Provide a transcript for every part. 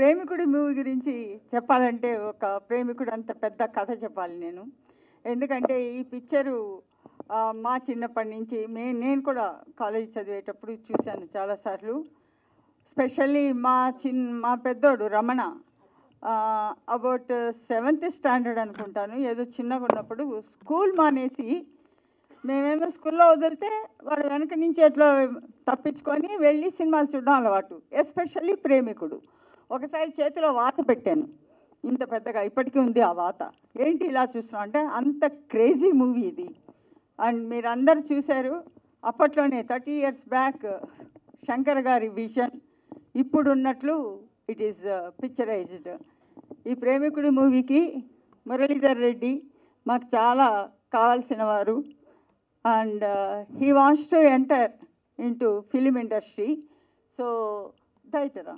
ప్రేమికుడి movie గురించి చెప్పాలంటే ఒక ప్రేమికుడు అంత పెద్ద కథ చెప్పాలి నేను. ఎందుకంటే ఈ పిక్చరు మా చిన్నప్పటి నుంచి నేను కూడా కాలేజ్ చదివేటప్పుడు చూశాను చాలాసార్లు. స్పెషల్లీ మా పెద్దోడు రమణ అబౌట్ 7th స్టాండర్డ్ అనుకుంటాను, ఏదో చిన్నగా ఉన్నప్పుడు స్కూల్ మానేసి మేమేమో స్కూల్లో వదిలితే వాడు వెనక నుంచి ఎట్లా తప్పించుకొని వెళ్ళి సినిమాలు చూడడం అలవాటు. ఎస్పెషల్లీ ప్రేమికుడు. ఒకసారి చేతిలో వాత పెట్టాను, ఇంత పెద్దగా ఇప్పటికీ ఉంది ఆ వాత. ఏంటి ఇలా చూస్తున్నాం అంటే అంత క్రేజీ మూవీ ఇది. అండ్ మీరు అందరు చూశారు అప్పట్లోనే 30 years బ్యాక్ శంకర్ గారి విజన్ ఇప్పుడు ఉన్నట్లు ఇట్ ఈస్ పిక్చరైజ్డ్. ఈ ప్రేమికుడి మూవీకి మురళీధర్ రెడ్డి మాకు చాలా కావాల్సిన వారు. And he wants to enter into film industry. So డైరెక్టరా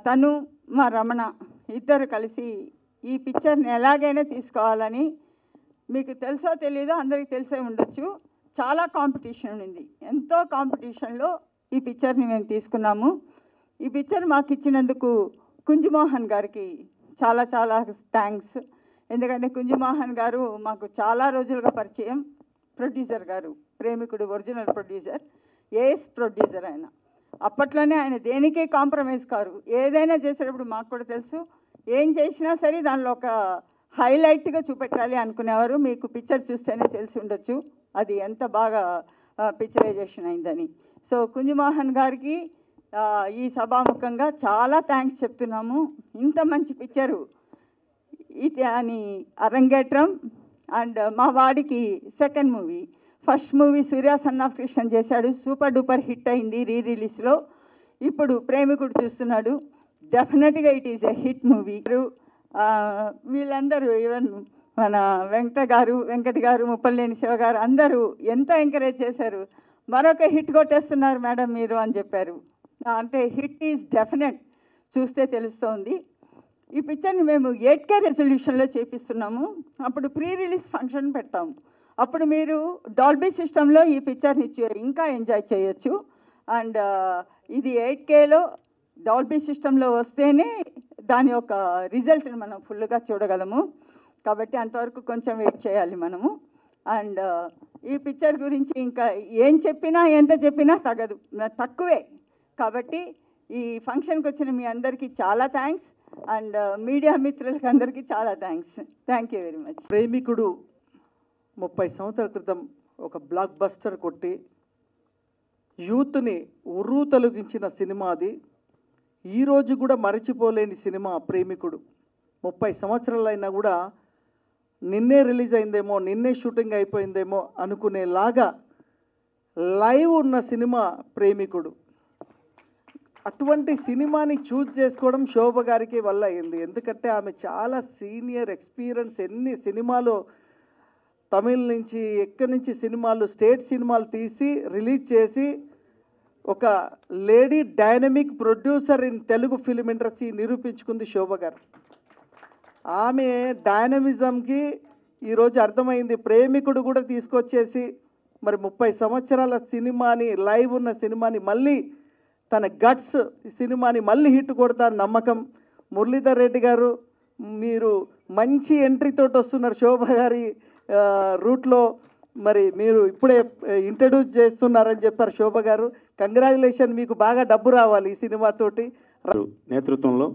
తను మా రమణ ఇద్దరు కలిసి ఈ పిక్చర్ని ఎలాగైనా తీసుకోవాలని, మీకు తెలుసో తెలీదో అందరికీ తెలిసే ఉండొచ్చు, చాలా కాంపిటీషన్ ఉంది. ఎంతో కాంపిటీషన్లో ఈ పిక్చర్ని మేము తీసుకున్నాము. ఈ పిక్చర్ మాకు ఇచ్చినందుకు కుంజుమోహన్ గారికి చాలా చాలా థ్యాంక్స్. ఎందుకంటే కుంజుమోహన్ గారు మాకు చాలా రోజులుగా పరిచయం. ప్రొడ్యూసర్ గారు, ప్రేమికుడు ఒరిజినల్ ప్రొడ్యూసర్, ఏఎస్ ప్రొడ్యూసర్ ఆయన. అప్పట్లోనే ఆయన దేనికే కాంప్రమైజ్ కారు. ఏదైనా చేసేటప్పుడు మాకు కూడా తెలుసు, ఏం చేసినా సరే దానిలో ఒక హైలైట్గా చూపెట్టాలి అనుకునేవారు. మీకు పిక్చర్ చూస్తేనే తెలిసి ఉండొచ్చు అది ఎంత బాగా పిక్చరైజేషన్ అయిందని. సో కుంజుమోహన్ గారికి ఈ సభాముఖంగా చాలా థ్యాంక్స్ చెప్తున్నాము. ఇంత మంచి పిక్చరు ఇది అని అరంగేట్రం. అండ్ మా వాడికి second movie, first movie Surya son of Krishna చేశాడు, సూపర్ డూపర్ హిట్ అయింది రిలీజ్లో. ఇప్పుడు ప్రేమికుడు చూస్తున్నాడు, డెఫినెట్గా it is a hit movie. వీళ్ళందరూ ఈవెన్ మన వెంకట్ గారు, ముప్పలేని శివ గారు అందరూ ఎంత ఎంకరేజ్ చేశారు. మరొక హిట్ కొట్టేస్తున్నారు మేడం మీరు అని చెప్పారు. అంటే హిట్ ఈజ్ డెఫినెట్, చూస్తే తెలుస్తోంది. ఈ పిక్చర్ని మేము 8K రెజల్యూషన్లో చేపిస్తున్నాము. అప్పుడు ప్రీ రిలీజ్ ఫంక్షన్ పెడతాము. అప్పుడు మీరు డాల్బీ సిస్టంలో ఈ పిక్చర్ని ఇంకా ఎంజాయ్ చేయొచ్చు. అండ్ ఇది 8Kలో డాల్బీ సిస్టంలో వస్తేనే దాని యొక్క రిజల్ట్ని మనం ఫుల్గా చూడగలము. కాబట్టి అంతవరకు కొంచెం వెయిట్ చేయాలి మనము. అండ్ ఈ పిక్చర్ గురించి ఇంకా ఏం చెప్పినా ఎంత చెప్పినా తక్కువే. కాబట్టి ఈ ఫంక్షన్కి వచ్చిన మీ అందరికీ చాలా థ్యాంక్స్. అండ్ మీడియా మిత్రులకి అందరికీ చాలా thanks. Thank you very much. ప్రేమికుడు 30 సంవత్సరాల క్రితం ఒక బ్లాక్ బస్టర్ కొట్టి యూత్ని ఉర్రూ తొలగించిన సినిమా అది. ఈరోజు కూడా మరచిపోలేని సినిమా ప్రేమికుడు. 30 సంవత్సరాలైనా కూడా నిన్నే రిలీజ్ అయిందేమో, నిన్నే షూటింగ్ అయిపోయిందేమో అనుకునేలాగా లైవ్ ఉన్న సినిమా ప్రేమికుడు. అటువంటి సినిమాని చూజ్ చేసుకోవడం శోభ గారికి వల్ల అయింది. ఎందుకంటే ఆమె చాలా సీనియర్ ఎక్స్పీరియన్స్, ఎన్ని సినిమాలు తమిళ నుంచి ఎక్కడి నుంచి సినిమాలు, స్టేట్ సినిమాలు తీసి రిలీజ్ చేసి ఒక lady dynamic producer in Telugu film industry నిరూపించుకుంది శోభ గారు. ఆమె డైనమిజంకి ఈరోజు అర్థమైంది. ప్రేమికుడు కూడా తీసుకొచ్చేసి మరి 30 సంవత్సరాల సినిమాని, లైవ్ ఉన్న సినిమాని మళ్ళీ తన గట్స్ ఈ సినిమాని మళ్ళీ హిట్ కొడతారు నమ్మకం. మురళీధర్ రెడ్డి గారు మీరు మంచి ఎంట్రీతో వస్తున్నారు శోభ గారి రూట్లో. మరి మీరు ఇప్పుడే ఇంట్రడ్యూస్ చేస్తున్నారని చెప్పారు శోభ గారు. కంగ్రాచులేషన్, మీకు బాగా డబ్బు రావాలి ఈ సినిమాతోటి. నేతృత్వంలో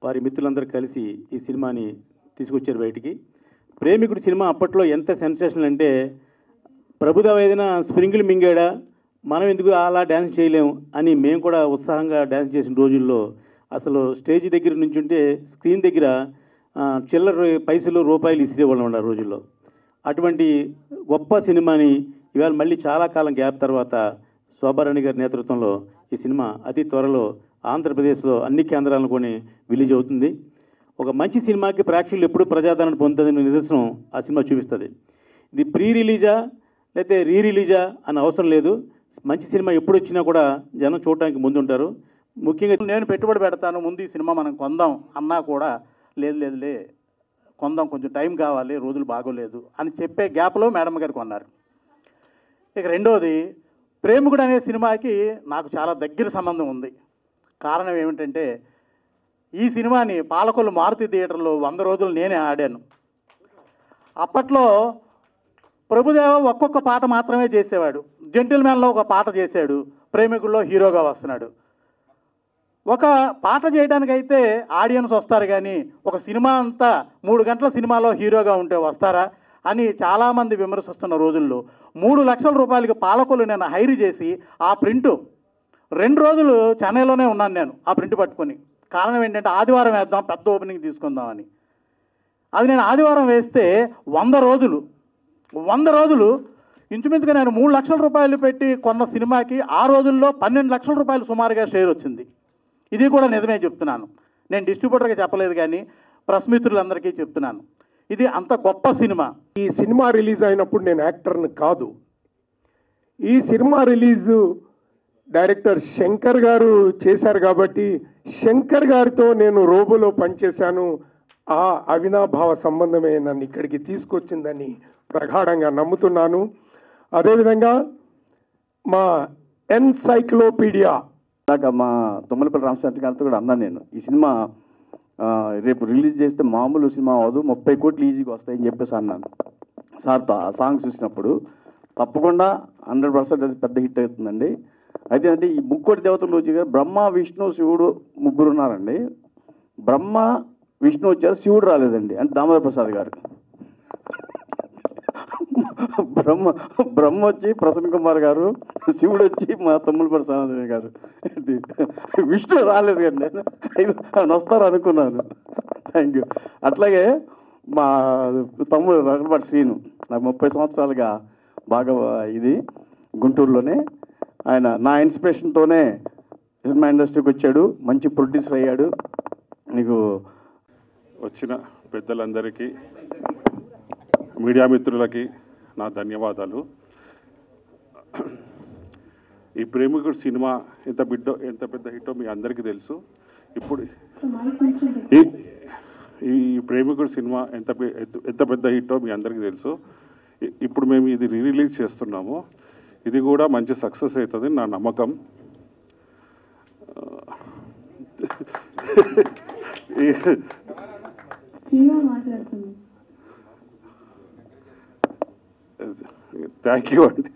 వారి మిత్రులందరూ కలిసి ఈ సినిమాని తీసుకొచ్చారు బయటికి. ప్రేమికుడు సినిమా అప్పట్లో ఎంత సెన్సేషన్ అంటే, ప్రభుదేవ ఏదైనా స్ప్రింగులు మింగాడా, మనం ఎందుకు అలా డ్యాన్స్ చేయలేము అని మేము కూడా ఉత్సాహంగా డ్యాన్స్ చేసిన రోజుల్లో అసలు స్టేజ్ దగ్గర నుంచి ఉంటే స్క్రీన్ దగ్గర చిల్లర పైసలు రూపాయలు ఇసిరేవాళ్ళం ఉండే రోజుల్లో. అటువంటి గొప్ప సినిమాని ఇవాళ మళ్ళీ చాలా కాలం గ్యాప్ తర్వాత శోభారాణి గారి నేతృత్వంలో ఈ సినిమా అతి త్వరలో ఆంధ్రప్రదేశ్లో అన్ని కేంద్రాలను కొని రిలీజ్ అవుతుంది. ఒక మంచి సినిమాకి ప్రేక్షకులు ఎప్పుడు ప్రజాదరణ పొందుతుందని నిదర్శనం ఆ సినిమా చూపిస్తుంది. ఇది ప్రీ రిలీజా లేకపోతే రీ రిలీజా అని అవసరం లేదు. మంచి సినిమా ఎప్పుడు వచ్చినా కూడా జనం చూడటానికి ముందుంటారు. ముఖ్యంగా నేను పెట్టుబడి పెడతాను, ముందు ఈ సినిమా మనం కొందాం అన్నా కూడా లేదులే కొందాం, కొంచెం టైం కావాలి, రోజులు బాగోలేదు అని చెప్పే గ్యాప్లో మేడం గారు కొన్నారు. ఇక రెండోది, ప్రేమికుడు అనే సినిమాకి నాకు చాలా దగ్గర సంబంధం ఉంది. కారణం ఏమిటంటే ఈ సినిమాని పాలకొల్లు మారుతి థియేటర్లో 100 రోజులు నేనే ఆడాను. అప్పట్లో ప్రభుదేవ ఒక్కొక్క పాట మాత్రమే చేసేవాడు. జెంటిల్మ్యాన్లో ఒక పాట చేశాడు, ప్రేమికుల్లో హీరోగా వస్తున్నాడు. ఒక పాట చేయడానికైతే ఆడియన్స్ వస్తారు, కానీ ఒక సినిమా అంతా 3 గంటల సినిమాలో హీరోగా ఉంటే వస్తారా అని చాలామంది విమర్శిస్తున్న రోజుల్లో 3 లక్షల రూపాయలకి పాలకొల్లు నేను హైర్ చేసి ఆ ప్రింటు 2 రోజులు చెన్నైలోనే ఉన్నాను నేను ఆ ప్రింట్ పట్టుకొని. కారణం ఏంటంటే ఆదివారం వేద్దాం, పెద్ద ఓపెనింగ్ తీసుకుందామని. అది నేను ఆదివారం వేస్తే 100 రోజులు ఇంచుమించుగా నేను 3 లక్షల రూపాయలు పెట్టి కొన్న సినిమాకి ఆ రోజుల్లో 12 లక్షల రూపాయలు సుమారుగా షేర్ వచ్చింది. ఇది కూడా నిజమే చెప్తున్నాను, నేను డిస్ట్రిబ్యూటర్గా చెప్పలేదు కానీ ప్రెస్ మిత్రులందరికీ చెప్తున్నాను. ఇది అంత గొప్ప సినిమా. ఈ సినిమా రిలీజ్ అయినప్పుడు నేను యాక్టర్ని కాదు. ఈ సినిమా రిలీజు డైరెక్టర్ శంకర్ గారు చేశారు కాబట్టి శంకర్ గారితో నేను రోబోలో పనిచేశాను. ఆ అవినాభావ సంబంధమే నన్ను ఇక్కడికి తీసుకొచ్చిందని ప్రగాఢంగా నమ్ముతున్నాను. అదేవిధంగా మా ఎన్సైక్లోపీడియా దాకా మా తుమ్మలపల్లి రామచంద్ర గారితో కూడా అన్నాను నేను, ఈ సినిమా రేపు రిలీజ్ చేస్తే మామూలు సినిమా అవ్వదు, 30 కోట్లు ఈజీగా వస్తాయని చెప్పేసి అన్నాను సార్తో. ఆ సాంగ్ చూసినప్పుడు తప్పకుండా 100% అది పెద్ద హిట్ అవుతుందండి. అయితే అంటే ఈ ముక్కోటి దేవతలు వచ్చి బ్రహ్మ విష్ణు శివుడు ముగ్గురు ఉన్నారండి. బ్రహ్మ విష్ణు వచ్చారు, శివుడు రాలేదండి, అంటే దామోదర ప్రసాద్ గారు. బ్రహ్మ వచ్చి ప్రసన్న కుమార్ గారు, శివుడు వచ్చి మా తమ్ముళ్ళపల్లి సనాతన గారు, విష్ణు రాలేదు కానీ నేను వస్తారు అనుకున్నాను. Thank you. అట్లాగే మా తమ్ముడు రఘుపాటి శ్రీను, నాకు 30 సంవత్సరాలుగా బాగా ఇది గుంటూరులోనే ఆయన నా ఇన్స్పిరేషన్తోనే సినిమా ఇండస్ట్రీకి వచ్చాడు, మంచి ప్రొడ్యూసర్ అయ్యాడు. నీకు వచ్చిన పెద్దలందరికీ, మీడియా మిత్రులకి నా ధన్యవాదాలు. ఈ ప్రేమికుడు సినిమా ఎంత పెద్ద హిట్టో మీ అందరికీ తెలుసు. ఇప్పుడు ఈ ప్రేమికుడు సినిమా ఎంత పెద్ద హిట్టో మీ అందరికీ తెలుసు. ఇప్పుడు మేము ఇది రిలీజ్ చేస్తున్నాము. ఇది కూడా మంచి సక్సెస్ అవుతుంది నా నమ్మకం. థ్యాంక్ యూ అండి.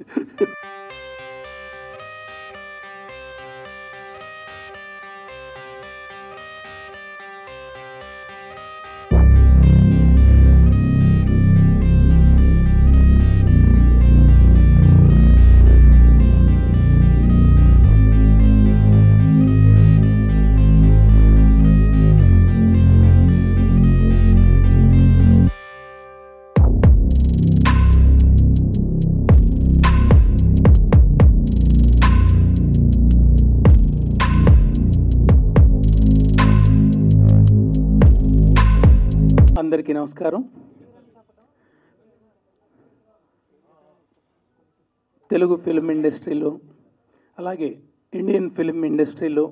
అందరికీ నమస్కారం. తెలుగు ఫిల్మ్ ఇండస్ట్రీలో అలాగే ఇండియన్ ఫిల్మ్ ఇండస్ట్రీలో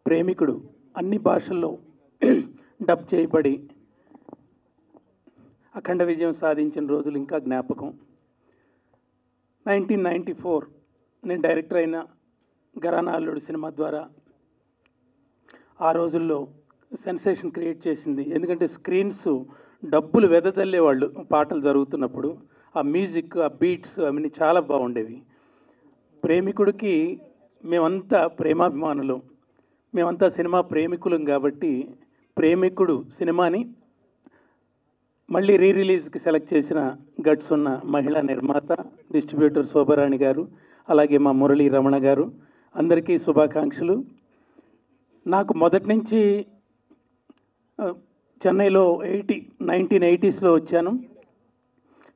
ప్రేమికుడు అన్ని భాషల్లో డబ్ చేయబడి అఖండ విజయం సాధించిన రోజులు ఇంకా జ్ఞాపకం. 1994 నేను డైరెక్టర్ అయిన ఘరానా అల్లుడు సినిమా ద్వారా ఆ రోజుల్లో సెన్సేషన్ క్రియేట్ చేసింది. ఎందుకంటే స్క్రీన్స్ డబ్బులు వెదజల్లేవాళ్ళు పాటలు జరుగుతున్నప్పుడు. ఆ మ్యూజిక్, ఆ బీట్స్ అవన్నీ చాలా బాగుండేవి. ప్రేమికుడికి మేమంతా ప్రేమాభిమానులు, మేమంతా సినిమా ప్రేమికులం కాబట్టి ప్రేమికుడు సినిమాని మళ్ళీ రిలీజ్కి సెలెక్ట్ చేసిన గట్స్ ఉన్న మహిళా నిర్మాత, డిస్ట్రిబ్యూటర్ శోభరాణి గారు, అలాగే మా మురళీ రమణ గారు, అందరికీ శుభాకాంక్షలు. నాకు మొదటి నుంచి చెన్నైలో 1980s వచ్చాను.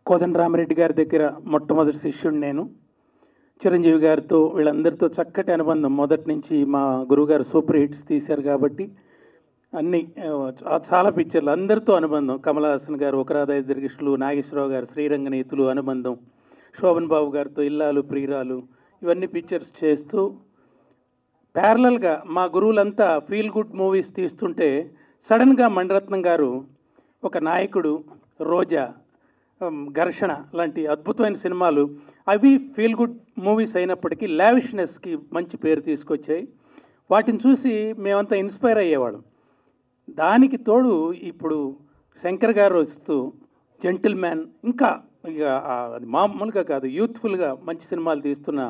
కోదండరామిరెడ్డి గారి దగ్గర మొట్టమొదటి శిష్యుడు నేను. చిరంజీవి గారితో వీళ్ళందరితో చక్కటి అనుబంధం మొదటి నుంచి. మా గురువుగారు సూపర్ హిట్స్ తీశారు కాబట్టి అన్ని చాలా పిక్చర్లు అందరితో అనుబంధం. కమల్ హాసన్ గారు, ఒకరాధ దీర్ఘిష్టులు, నాగేశ్వరరావు గారు, శ్రీరంగనీతులు అనుబంధం, శోభన్ బాబు గారితో ఇల్లాలు ప్రియురాలు, ఇవన్నీ పిక్చర్స్ చేస్తూ ప్యారలల్గా మా గురువులంతా ఫీల్ గుడ్ మూవీస్ తీస్తుంటే సడన్గా మణిరత్నం గారు ఒక నాయకుడు, రోజా, ఘర్షణ లాంటి అద్భుతమైన సినిమాలు, అవి ఫీల్ గుడ్ మూవీస్ అయినప్పటికీ లావిష్నెస్కి మంచి పేరు తీసుకొచ్చాయి. వాటిని చూసి మేమంతా ఇన్స్పైర్ అయ్యేవాళ్ళం. దానికి తోడు ఇప్పుడు శంకర్ గారు వస్తూ జెంటిల్ మ్యాన్, ఇంకా ఇక అది మామూలుగా కాదు, యూత్ఫుల్గా మంచి సినిమాలు తీస్తున్న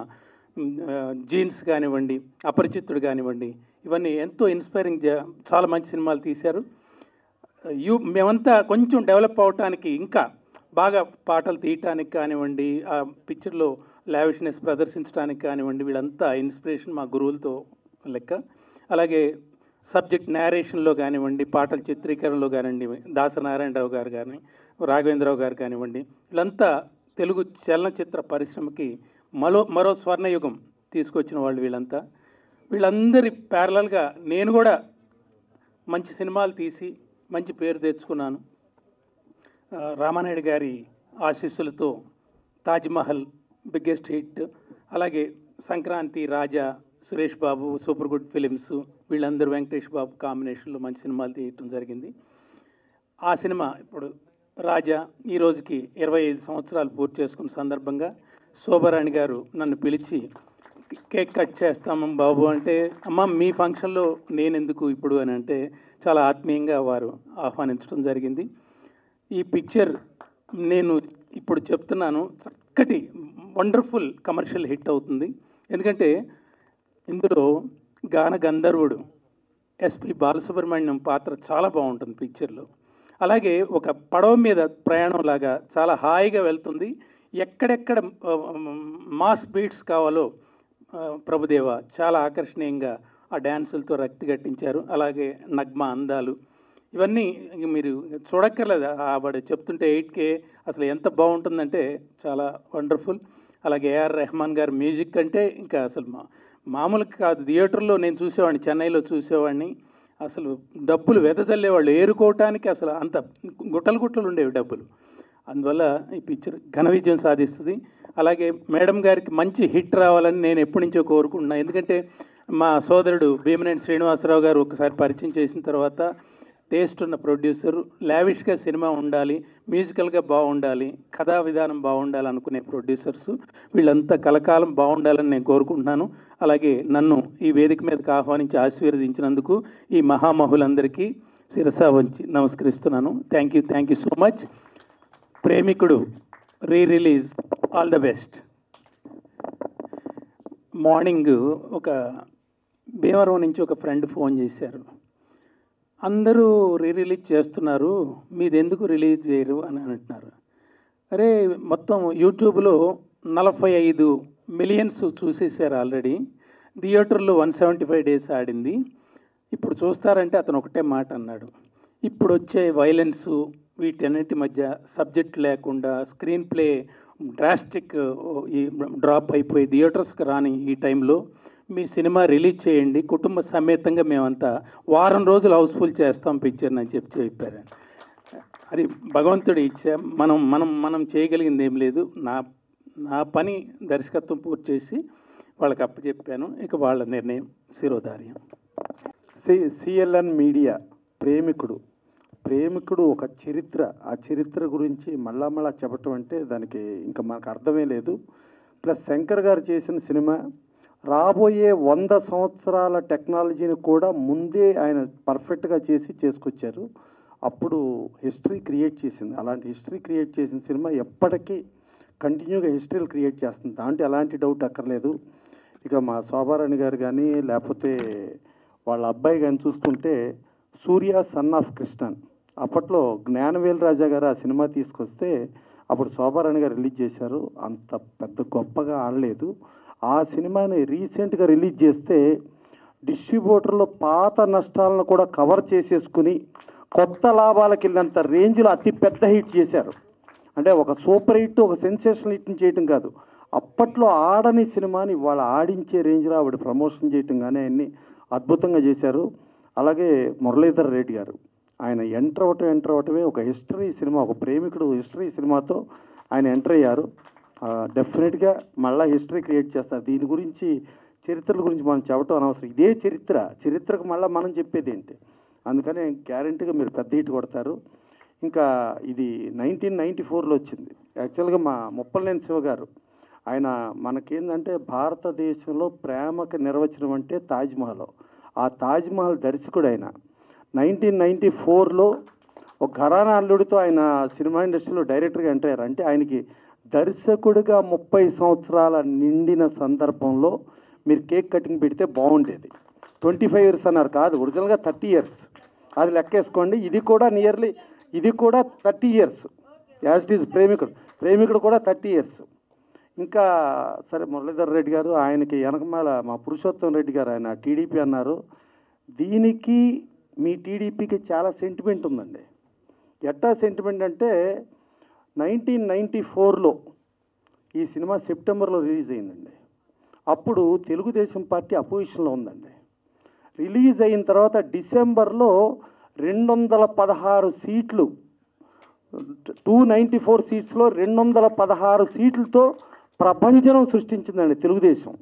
జీన్స్ కానివ్వండి, అపరిచితుడు కానివ్వండి, ఇవన్నీ ఎంతో ఇన్స్పైరింగ్, చాలా మంచి సినిమాలు తీశారు. మేమంతా కొంచెం డెవలప్ అవటానికి, ఇంకా బాగా పాటలు తీయటానికి కానివ్వండి, ఆ పిక్చర్లో లావిష్నెస్ ప్రదర్శించడానికి కానివ్వండి, వీళ్ళంతా ఇన్స్పిరేషన్ మా గురువులతో లెక్క. అలాగే సబ్జెక్ట్ నేరేషన్లో కానివ్వండి, పాటల చిత్రీకరణలో కానివ్వండి, దాసనారాయణరావు గారు కానీ, రాఘవేంద్రరావు గారు కానివ్వండి, వీళ్ళంతా తెలుగు చలనచిత్ర పరిశ్రమకి మరో స్వర్ణయుగం తీసుకొచ్చిన వాళ్ళు వీళ్ళంతా. వీళ్ళందరి ప్యారలల్గా నేను కూడా మంచి సినిమాలు తీసి మంచి పేరు తెచ్చుకున్నాను. రామానాయుడు గారి ఆశీస్సులతో తాజ్మహల్ బిగ్గెస్ట్ హిట్, అలాగే సంక్రాంతి, రాజా, Suresh Babu, super good films, వీళ్ళందరూ వెంకటేష్ బాబు కాంబినేషన్లో మంచి సినిమాలు తీయటం జరిగింది. ఆ సినిమా ఇప్పుడు రాజా ఈ రోజుకి 25 సంవత్సరాలు పూర్తి చేసుకున్న సందర్భంగా శోభారాణి గారు నన్ను పిలిచి కేక్ కట్ చేస్తాము బాబు అంటే, అమ్మ మీ ఫంక్షన్లో నేనెందుకు ఇప్పుడు అని అంటే, చాలా ఆత్మీయంగా వారు ఆహ్వానించడం జరిగింది. ఈ పిక్చర్ నేను ఇప్పుడు చెప్తున్నాను, చక్కటి వండర్ఫుల్ కమర్షియల్ హిట్ అవుతుంది. ఎందుకంటే ఇందులో గాన గంధర్వుడు ఎస్పి బాలసుబ్రహ్మణ్యం పాత్ర చాలా బాగుంటుంది పిక్చర్లో. అలాగే ఒక పడవ మీద ప్రయాణం లాగా చాలా హాయిగా వెళ్తుంది. ఎక్కడెక్కడ మాస్ బీట్స్ కావాలో ప్రభుదేవ చాలా ఆకర్షణీయంగా ఆ డ్యాన్సులతో రక్తి గట్టించారు. అలాగే నగ్మ అందాలు, ఇవన్నీ మీరు చూడక్కర్లేదు, వాడు చెప్తుంటే 8K అసలు ఎంత బాగుంటుందంటే చాలా వండర్ఫుల్. అలాగే ఏఆర్ రెహమాన్ గారు మ్యూజిక్ అంటే ఇంకా అసలు మామూలుగా కాదు. థియేటర్లో నేను చూసేవాడిని, చెన్నైలో చూసేవాడిని. అసలు డబ్బులు వెదజల్లేవాళ్ళు, ఏరుకోవటానికి అసలు అంత గుట్టలు ఉండేవి డబ్బులు. అందువల్ల ఈ పిక్చర్ ఘన విజయం సాధిస్తుంది. అలాగే మేడం గారికి మంచి హిట్ రావాలని నేను ఎప్పటి నుంచో కోరుకుంటున్నాను. ఎందుకంటే మా సోదరుడు భీమనేని శ్రీనివాసరావు గారు ఒకసారి పరిచయం చేసిన తర్వాత, టేస్ట్ ఉన్న ప్రొడ్యూసర్, లావిష్గా సినిమా ఉండాలి, మ్యూజికల్గా బాగుండాలి, కథా విధానం బాగుండాలి అనుకునే ప్రొడ్యూసర్స్, వీళ్ళంతా కలకాలం బాగుండాలని నేను కోరుకుంటున్నాను. అలాగే నన్ను ఈ వేదిక మీదకి ఆహ్వానించి ఆశీర్వదించినందుకు ఈ మహామహులందరికీ శిరసా వంచి నమస్కరిస్తున్నాను. Thank you so much. Premikudu release, all the best. Morning ఒక భీమవరం నుంచి ఒక ఫ్రెండ్ ఫోన్ చేశారు, అందరూ రిలీజ్ చేస్తున్నారు, మీది ఎందుకు రిలీజ్ చేయరు అని అంటున్నారు. అరే మొత్తం యూట్యూబ్లో 45 మిలియన్స్ చూసేసారు ఆల్రెడీ, థియేటర్లో 175 డేస్ ఆడింది, ఇప్పుడు చూస్తారంటే అతను ఒకటే మాట అన్నాడు, ఇప్పుడు వచ్చే వైలెన్సు వీటన్నిటి మధ్య సబ్జెక్ట్ లేకుండా స్క్రీన్ ప్లే డ్రాస్టిక్ ఈ డ్రాప్ అయిపోయి థియేటర్స్కి రాని ఈ టైంలో మీ సినిమా రిలీజ్ చేయండి, కుటుంబ సమేతంగా మేమంతా వారం రోజులు హౌస్ఫుల్ చేస్తాం పిక్చర్ని అని చెప్పారు. అది భగవంతుడి ఇచ్చ, మనం చేయగలిగింది ఏం లేదు. నా పని దర్శకత్వం పూర్తి చేసి వాళ్ళకి అప్పచెప్పాను, ఇక వాళ్ళ నిర్ణయం శిరోధార్యం. సిఎల్ఎన్ మీడియా ప్రేమికుడు ఒక చరిత్ర, ఆ చరిత్ర గురించి మళ్ళా చెప్పటం అంటే దానికి ఇంకా మనకు అర్థమే లేదు. ప్లస్ శంకర్ గారు చేసిన సినిమా రాబోయే 100 సంవత్సరాల టెక్నాలజీని కూడా ముందే ఆయన పర్ఫెక్ట్గా చేసుకొచ్చారు. అప్పుడు హిస్టరీ క్రియేట్ చేసింది. అలాంటి హిస్టరీ క్రియేట్ చేసిన సినిమా ఎప్పటికీ కంటిన్యూగా హిస్టరీలు క్రియేట్ చేస్తుంది, దాంట్లో ఎలాంటి డౌట్ అక్కర్లేదు. ఇక మా శోభారాణి గారు కానీ లేకపోతే వాళ్ళ అబ్బాయి కానీ చూసుకుంటే, సూర్య సన్ ఆఫ్ కృష్ణన్, అప్పట్లో జ్ఞానవేల్ రాజా గారు ఆ సినిమా తీసుకొస్తే అప్పుడు శోభారాణి గారు రిలీజ్ చేశారు. అంత పెద్ద గొప్పగా ఆడలేదు. ఆ సినిమాని రీసెంట్గా రిలీజ్ చేస్తే డిస్ట్రిబ్యూటర్లో పాత నష్టాలను కూడా కవర్ చేసేసుకుని కొత్త లాభాలకు వెళ్ళినంత రేంజ్లో అతి పెద్ద హిట్ చేశారు. అంటే ఒక సూపర్ హిట్, ఒక సెన్సేషనల్ హిట్ని చేయటం కాదు, అప్పట్లో ఆడని సినిమాని వాళ్ళ ఆడించే రేంజ్లో ఆవిడ ప్రమోషన్ చేయటం కానీ అన్నీ అద్భుతంగా చేశారు. అలాగే మురళీధర్ రెడ్డి గారు, ఆయన ఎంటర్ అవటమే ఒక హిస్టరీ సినిమా, ఒక ప్రేమికుడు హిస్టరీ సినిమాతో ఆయన ఎంటర్ అయ్యారు. డెఫినెట్గా మళ్ళీ హిస్టరీ క్రియేట్ చేస్తారు. దీని గురించి చరిత్రల గురించి మనం చెప్పడం అనవసరం. ఇదే చరిత్రకు మళ్ళీ మనం చెప్పేది ఏంటి, అందుకని గ్యారంటీగా మీరు పెద్ద హిట్ కొడతారు. ఇంకా ఇది 1994లో వచ్చింది. యాక్చువల్గా మా ముప్పలనేని శివ గారు, ఆయన మనకేందంటే భారతదేశంలో ప్రేమకు నిర్వచనం అంటే తాజ్మహల్. ఆ తాజ్మహల్ దర్శకుడు ఆయన. 1994లో ఒక ఘరానా అల్లుడితో ఆయన సినిమా ఇండస్ట్రీలో డైరెక్టర్గా ఎంటర్ అయ్యారు. అంటే ఆయనకి దర్శకుడిగా 30 సంవత్సరాల నిండిన సందర్భంలో మీరు కేక్ కటింగ్ పెడితే బాగుండేది. 25 ఇయర్స్ అన్నారు, కాదు ఒరిజినల్గా 30 ఇయర్స్. అది లెక్కేసుకోండి. ఇది కూడా 30 ఇయర్స్. యాజ్ ఇట్ ఈజ్ ప్రేమికుడు కూడా 30 ఇయర్స్. ఇంకా సరే మురళీధర్ రెడ్డి గారు ఆయనకి వెనకమాల మా పురుషోత్తం రెడ్డి గారు ఆయన టీడీపీ అన్నారు. దీనికి మీ టీడీపీకి చాలా సెంటిమెంట్ ఉందండి. ఎట్టా సెంటిమెంట్ అంటే 1994లో ఈ సినిమా సెప్టెంబర్లో రిలీజ్ అయిందండి. అప్పుడు తెలుగుదేశం పార్టీ అపోజిషన్లో ఉందండి. రిలీజ్ అయిన తర్వాత డిసెంబర్లో 216 సీట్లు, 294 సీట్స్లో 216 సీట్లతో ప్రపంచం సృష్టించిందండి తెలుగుదేశం.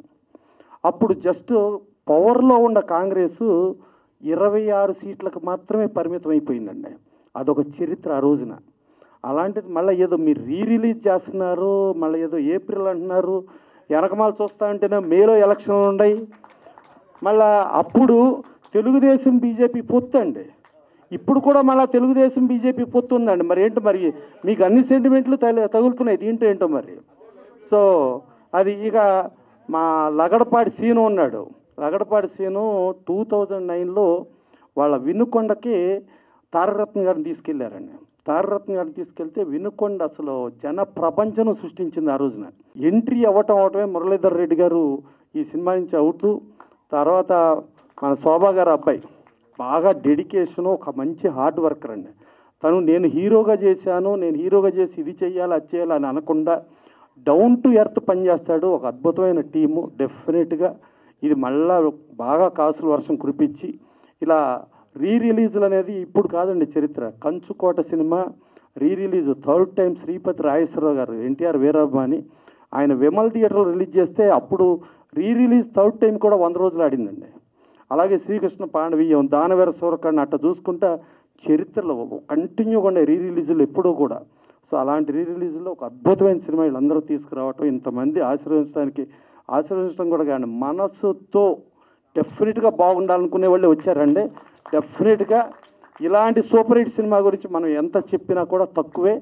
అప్పుడు జస్ట్ పవర్లో ఉన్న కాంగ్రెస్ 26 సీట్లకు మాత్రమే పరిమితం అయిపోయిందండి. అదొక చరిత్ర ఆ రోజున. అలాంటిది మళ్ళీ ఏదో మీరు రిలీజ్ చేస్తున్నారు, మళ్ళీ ఏదో ఏప్రిల్ అంటున్నారు. వెనకమాల చూస్తూ ఉంటేనే మేలో ఎలక్షన్లు ఉన్నాయి. మళ్ళా అప్పుడు తెలుగుదేశం బీజేపీ పొత్తు అండి. ఇప్పుడు కూడా మళ్ళీ తెలుగుదేశం బీజేపీ పొత్తు ఉందండి. మరి ఏంటో మరి మీకు అన్ని సెంటిమెంట్లు తగులుతున్నాయి, దీంట్లో ఏంటో మరి. సో అది ఇక మా లగడపాటి సీను ఉన్నాడు. లగడపాటి సీను 2009లో వాళ్ళ వినుకొండకి తారకరత్న గారిని తీసుకెళ్లారండి. తారకరత్న గారిని తీసుకెళ్తే వినుకొండ అసలు జన ప్రపంచం సృష్టించింది ఆ రోజున. ఎంట్రీ అవటమే మురళీధర్ రెడ్డి గారు ఈ సినిమా నుంచి అవుతూ, తర్వాత మన శోభా గారు అబ్బాయి బాగా డెడికేషను, ఒక మంచి హార్డ్ వర్కర్ అండి. తను నేను హీరోగా చేసి ఇది చేయాలి అది చేయాలి అని అనకుండా డౌన్ టు ఎర్త్ పనిచేస్తాడు. ఒక అద్భుతమైన టీము. డెఫినెట్గా ఇది మళ్ళా బాగా కాసుల వర్షం కురిపించి ఇలా రిలీజులు అనేది ఇప్పుడు కాదండి చరిత్ర. Kanchukota cinema release 3rd time Sripati Rajeswararao గారు, ఎన్టీఆర్ వీరాభిమాని, ఆయన విమల్ థియేటర్లో రిలీజ్ చేస్తే అప్పుడు రిలీజ్ 3rd టైం కూడా 100 రోజులు ఆడిందండి. అలాగే శ్రీకృష్ణ పాండవీయం, దానవీర సూరకర్ణ అట్లా చూసుకుంటా చరిత్రలో కంటిన్యూగా ఉండే రిలీజులు ఎప్పుడూ కూడా. సో అలాంటి రిలీజుల్లో ఒక అద్భుతమైన సినిమా వీళ్ళందరూ తీసుకురావటం, ఇంతమంది ఆశీర్వదించడం కూడా కానీ మనసుతో డెఫినెట్గా బాగుండాలనుకునే వాళ్ళే వచ్చారండి. డెఫినెట్గా ఇలాంటి సూపర్ హిట్ సినిమా గురించి మనం ఎంత చెప్పినా కూడా తక్కువే.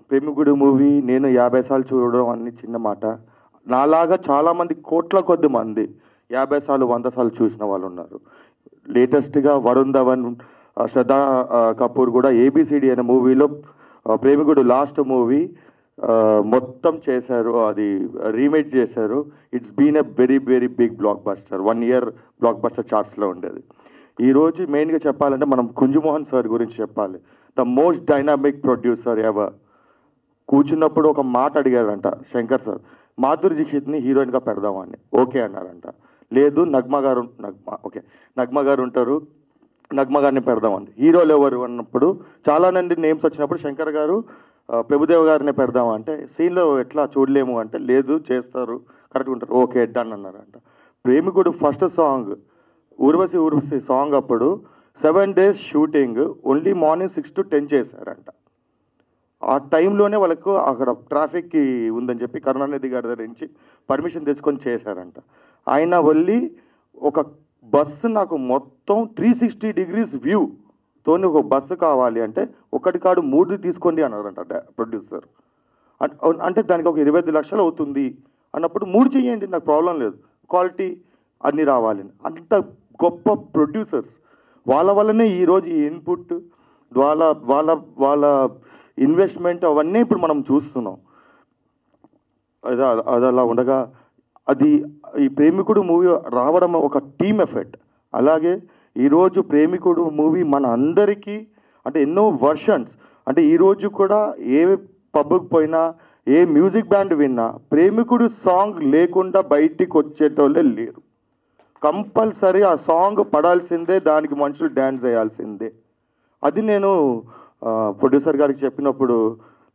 ప్రేమికుడు మూవీ నేను 50 సార్లు చూడడం అన్ని చిన్న మాట. నాలాగా చాలామంది కోట్ల కొద్ది మంది 50 సార్లు 100 సార్లు చూసిన వాళ్ళు ఉన్నారు. లేటెస్ట్గా వరుణ్ ధవన్, శ్రద్ధా కపూర్ కూడా ABCD అనే మూవీలో ప్రేమికుడు లాస్ట్ మూవీ మొత్తం చేశారు, అది రీమేక్ చేశారు. It's been a very very big blockbuster. 1 year blockbuster చార్ట్స్లో ఉండేది. ఈరోజు మెయిన్గా చెప్పాలంటే మనం కుంజుమోహన్ సార్ గురించి చెప్పాలి. The most dynamic producer ever. కూర్చున్నప్పుడు ఒక మాట అడిగారంట శంకర్ సార్, మాధురి దీక్షిత్ని హీరోయిన్గా పెడదామని. ఓకే అన్నారంట. లేదు నగ్మ గారు ఉంటారు, నగ్మ గారిని పెడదామని. హీరోలు ఎవరు అన్నప్పుడు చాలా మంది నేమ్స్ వచ్చినప్పుడు శంకర్ గారు ప్రభుదేవ్ గారిని పెడదామంటే సీన్లో ఎట్లా చూడలేము అంటే లేదు చేస్తారు, కరెక్ట్గా ఉంటారు, ఓకే డన్ అన్నారంట. ప్రేమికుడు ఫస్ట్ సాంగ్ ఊర్వశి సాంగ్ అప్పుడు 7 days shooting, only morning 6 to 10 చేశారంట. ఆ టైంలోనే వాళ్ళకు అక్కడ ట్రాఫిక్కి ఉందని చెప్పి కరుణానిధి గారి దగ్గర నుంచి పర్మిషన్ తెచ్చుకొని చేశారంట. ఆయన వెళ్ళి ఒక బస్సు నాకు మొత్తం 360 degrees వ్యూతోని ఒక బస్సు కావాలి అంటే 1 కాడు 3 తీసుకోండి అన్నారంట ప్రొడ్యూసర్. అంటే దానికి ఒక 25 లక్షలు అవుతుంది అన్నప్పుడు 3 చేయండి, నాకు ప్రాబ్లం లేదు, క్వాలిటీ అన్నీ రావాలి. అంత గొప్ప ప్రొడ్యూసర్స్. వాళ్ళ వల్లనే ఈరోజు ఈ ఇన్పుట్ వాళ్ళ ఇన్వెస్ట్మెంట్ అవన్నీ ఇప్పుడు మనం చూస్తున్నాం. అది అలా ఉండగా ఈ ప్రేమికుడు మూవీ రావడం ఒక టీమ్ ఎఫెక్ట్. అలాగే ఈరోజు ప్రేమికుడు మూవీ మన అందరికీ అంటే ఎన్నో వర్షన్స్, అంటే ఈరోజు కూడా ఏ పబ్కి పోయినా ఏ మ్యూజిక్ బ్యాండ్ విన్నా ప్రేమికుడు సాంగ్ లేకుండా బయటికి వచ్చేటోళ్ళే లేరు. కంపల్సరీ ఆ సాంగ్ పడాల్సిందే, దానికి మనుషులు డ్యాన్స్ చేయాల్సిందే. అది నేను ప్రొడ్యూసర్ గారికి చెప్పినప్పుడు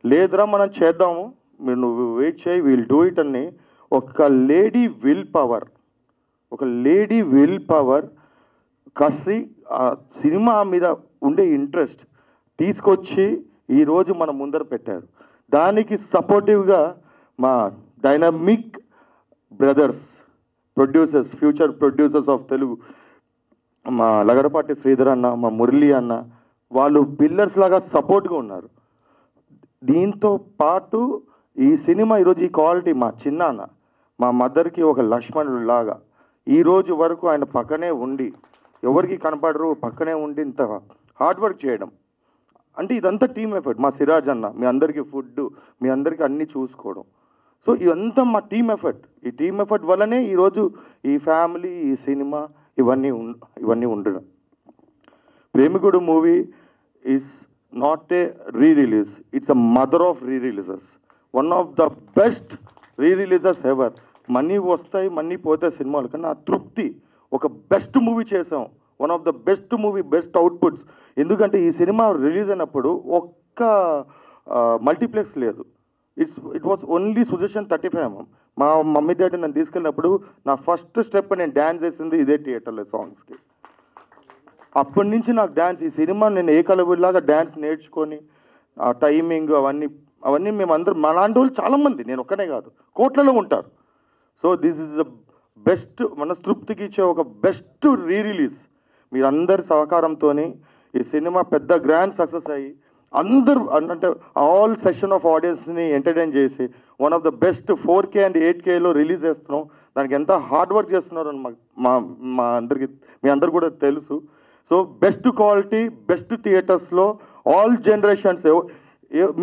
లేదురా మనం చేద్దాము, మీరు నువ్వు వెయిట్ చేయి, విల్ డూ ఇట్ అని ఒక లేడీ విల్ పవర్ కసి ఆ సినిమా మీద ఉండే ఇంట్రెస్ట్ తీసుకొచ్చి ఈరోజు మన ముందర పెట్టారు. దానికి సపోర్టివ్గా మా dynamic brothers producers, future producers of Telugu మా లగడపాటి శ్రీధర్ అన్న, మా మురళి అన్న, వాళ్ళు పిల్లర్స్ లాగా సపోర్ట్గా ఉన్నారు. దీంతో పాటు ఈ సినిమా ఈరోజు ఈ క్వాలిటీ మా చిన్నాన్న, మా మదర్కి ఒక లక్ష్మణుడు లాగా ఈరోజు వరకు ఆయన పక్కనే ఉండి, ఎవరికి కనపడరు, పక్కనే ఉండి ఇంత హార్డ్ వర్క్ చేయడం అంటే ఇదంతా టీమ్ ఎఫర్ట్. మా సిరాజ్ అన్న మీ అందరికీ ఫుడ్, మీ అందరికీ అన్నీ చూసుకోవడం. సో ఇదంతా మా టీమ్ ఎఫర్ట్. ఈ టీమ్ ఎఫర్ట్ వల్లనే ఈరోజు ఈ ఫ్యామిలీ, ఈ సినిమా ఇవన్నీ ఉండడం. Premikudu movie is not a re-release, it's a mother of re-releases. One of the best re-releases ever. Money వస్తాయి, మనీ పోతే సినిమాలు, కానీ ఆ తృప్తి, ఒక బెస్ట్ మూవీ చేసాం, one of the best movie, best outputs. ఎందుకంటే ఈ సినిమా రిలీజ్ అయినప్పుడు ఒక్క మల్టీప్లెక్స్ లేదు. It was only suggestion 35mm. మా మమ్మీ డాడీ నన్ను తీసుకెళ్ళినప్పుడు నా ఫస్ట్ స్టెప్ నేను డ్యాన్స్ చేసింది ఇదే థియేటర్లో సాంగ్స్కి. అప్పటి నుంచి నాకు డ్యాన్స్, ఈ సినిమా నేను ఏకలవ్యులాగా డ్యాన్స్ నేర్చుకొని ఆ టైమింగ్ అవన్నీ మేమందరం, మా లాంటి వాళ్ళు చాలామంది, నేను ఒక్కనే కాదు, కోట్లలో ఉంటారు. So this is the best, మనస్తృప్తికి ఇచ్చే ఒక బెస్ట్ రీ-రిలీజ్. మీరందరి సహకారంతో ఈ సినిమా పెద్ద గ్రాండ్ సక్సెస్ అయ్యి అందరూ అంటే ఆల్ సెషన్ ఆఫ్ ఆడియన్స్ని ఎంటర్టైన్ చేసి one of the best 4K and 8Kలో రిలీజ్ చేస్తున్నాం. దానికి ఎంత హార్డ్ వర్క్ చేస్తున్నారో మా అందరికి, మీ అందరు కూడా తెలుసు. సో బెస్ట్ క్వాలిటీ, బెస్ట్ థియేటర్స్లో ఆల్ జనరేషన్స్.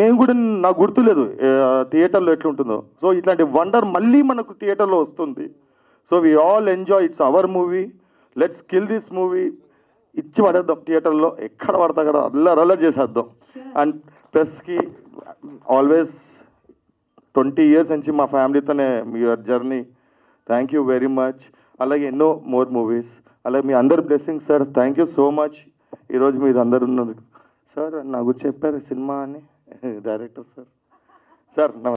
మేము కూడా, నాకు గుర్తులేదు థియేటర్లో ఎట్లుంటుందో. సో ఇట్లాంటి వండర్ మళ్ళీ మనకు థియేటర్లో వస్తుంది. So we all enjoy, it's our movie, let's kill this movie. ఇచ్చి పడేద్దాం థియేటర్లో, ఎక్కడ పడతా కదా అల్లరల్ల చేసేద్దాం. అండ్ ప్లస్కి ఆల్వేస్ 20 years నుంచి మా ఫ్యామిలీతోనే మీ journey. Thank you very much. అలాగే ఎన్నో మోర్ మూవీస్. అలాగే మీ అందరు blessings sir. Thank you so much. ఈరోజు మీరు అందరు ఉన్నది సార్. నాకు చెప్పారు సినిమా అని డైరెక్టర్ సార్. సార్